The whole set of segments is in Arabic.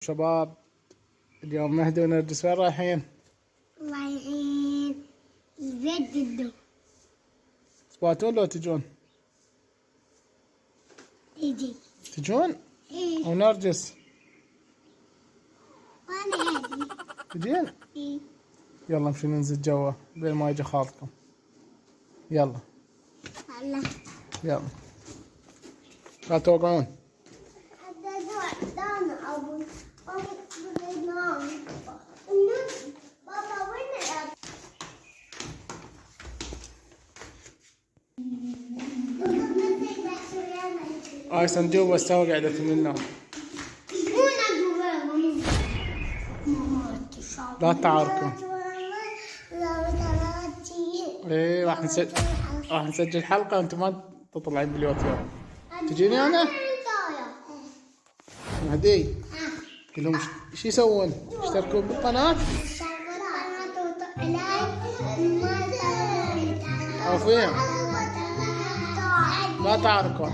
شباب، اليوم مهدي ونرجس وين رايحين؟ رايحين البيت جدو. تباتون لو تجون؟ تجون؟ إيه. ونرجس؟ وانا هادي. تجين؟ إيه. يلا نمشي ننزل جوا بين ما يجي خالكم. يلا هلا. يلا لا توقعون. هاي سنجوبة استوى قاعدة تمنا. لا تعاركوا. ايه راح نسجل حلقة وانت ما تطلعين باليوتيوب. تجيني انا؟ مهدي كلهم ايش يسوون؟ اشتركوا بالقناة؟ عارفين؟ لا تعاركوا.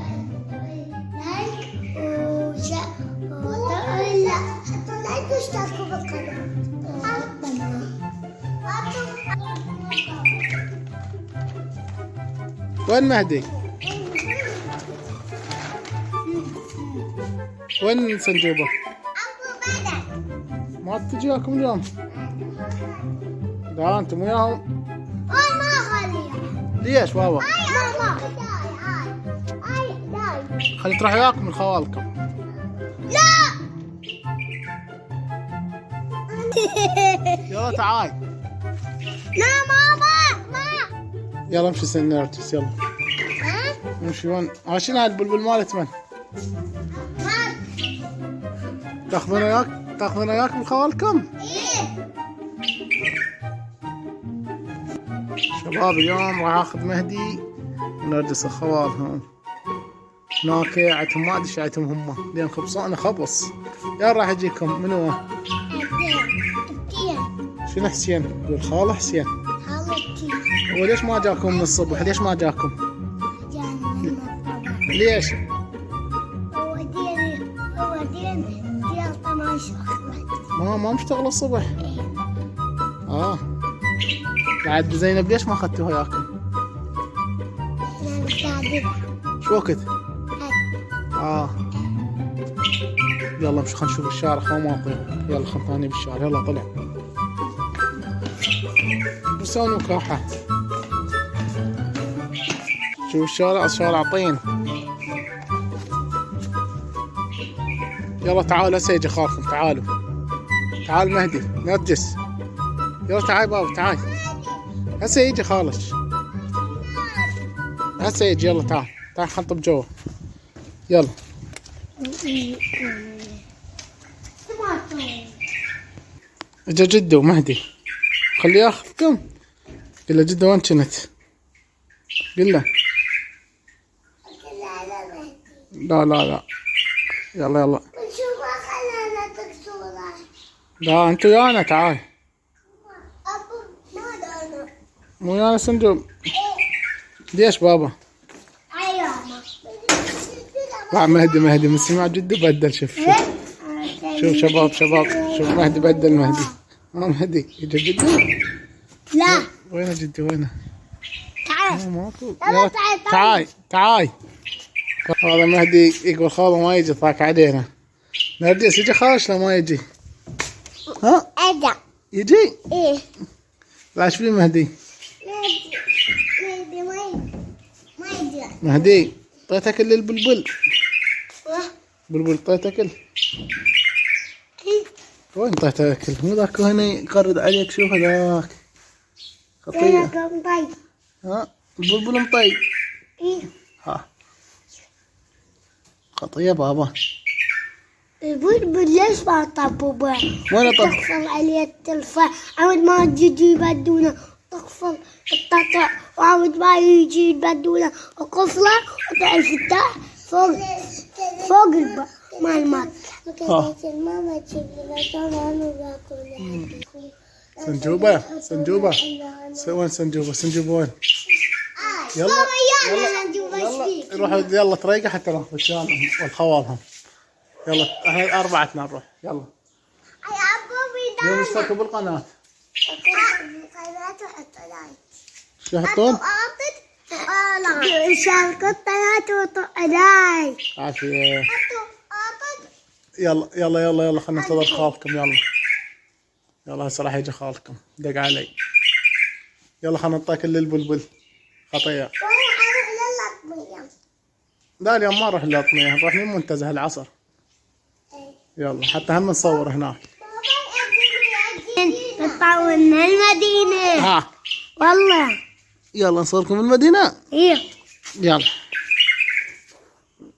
حطوا لايك واشتركوا بالقناة. وين مهدي؟ وين سنجوبة؟ ما تجي وياكم اليوم؟ لا انتم وياهم؟ ما خليها. ليش بابا؟ هاي خلي تروح وياكم من خوالكم. لا. يلا تعال. لا ماما ما. يلا امشي سنرجس يلا. امشي وين؟ شنو هاي البلبل مالت من؟ تاخذون وياك من خوالكم؟ إيه. شباب اليوم راح اخذ مهدي ونرجس خوالهم. هناك عندهم ما ادري ايش عندهم هم، لين خبصانه خبص. يا راح يجيكم منو؟ شنو حسين؟ يقول خاله حسين. خالتي. هو ليش ما جاكم من الصبح؟ ليش ما جاكم؟ جانا من الصبح. ليش؟ هو ديال 12 ما مشتغل الصبح. بعد زينب ليش ما اخذتوها وياكم؟ احنا نساعدها. شو وقت؟ يلا مش خلينا نشوف الشارع خو ما طيب. يلا خلنا ثاني بالشارع. يلا طلع بسوي مكاحات. شوف الشارع طين. يلا تعالوا هسه يجي خالكم. تعال مهدي نرجس. يلا تعال بابا تعال. هسه يجي خالك. هسه يجي. يلا تعال خنطب جوا. يلا اجا جدو مهدي. خليه ياخذكم. قل له جدو وين كنت؟ قل له. لا يلا لا انت ويانا تعال. مو ويانا سندوم. ليش بابا؟ لا مهدي من سمع جدو بدل. شوف شباب شوف مهدي بدل. مهدي يجي جدو. لا. وين جدو وينه؟ تعال. ماكو. تعال. هذا مهدي يقول خاله ما يجي ضاق علينا. نرجس يجي خالش لا ما يجي؟ اجا. يجي؟ ايه. لا ايش فيه مهدي؟ مهدي ما يجي. مهدي طيت اكل للبلبل. بلبل طيت اكل. وين طيت اكل؟ مو ذاك هنا يقرد عليك. شوف هذاك خطيه. البلبل مطي. خطيه بابا. البلبل ليش ما طبوبه؟ وين طب؟ تقفل عليه التلفاح عود ما تجي يبدونه. تقفل التقطع وعود ما يجي يبدونه. وقفله وطلع الفتاح فوق مال الماء. ماما تجيب لي سنجوبة وين سنجوبة وين؟ يلا روحوا يلا تريقة حتى ناخذ شانهم والخوالهم. يلا احنا 4 نروح. يلا اليوم اشتركوا بالقناة. قناة وحط لايك. شو يحطون؟ شاركوا القناة وحطوا لايك. عافية. يلا يلا يلا يلا خلينا ننتظر خالكم. يلا يلا هسه راح يجي خالكم دق علي. يلا خلينا نطاكل للبلبل خطية. لا اليوم ما نروح للأطمية، نروح للمنتزه العصر. يلا حتى هم نصور هناك. نطلعوا من المدينة. ها والله. يلا نصوركم المدينة. ايه. يلا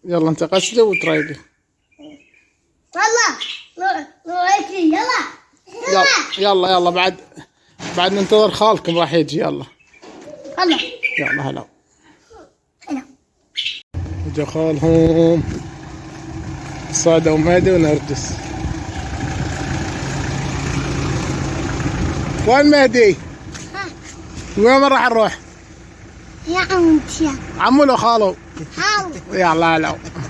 يلا انت قصدي وترايقي. والله. يلا. يلا يلا يلا بعد ننتظر خالكم راح يجي. يلا هلا. يلا هلا. هلا. اجا خالهم صادة ومهدي ونرجس. وين مهدي؟ وين راح نروح؟ يا عمتي. عمو لو خالو؟ حاول. يلا هلا.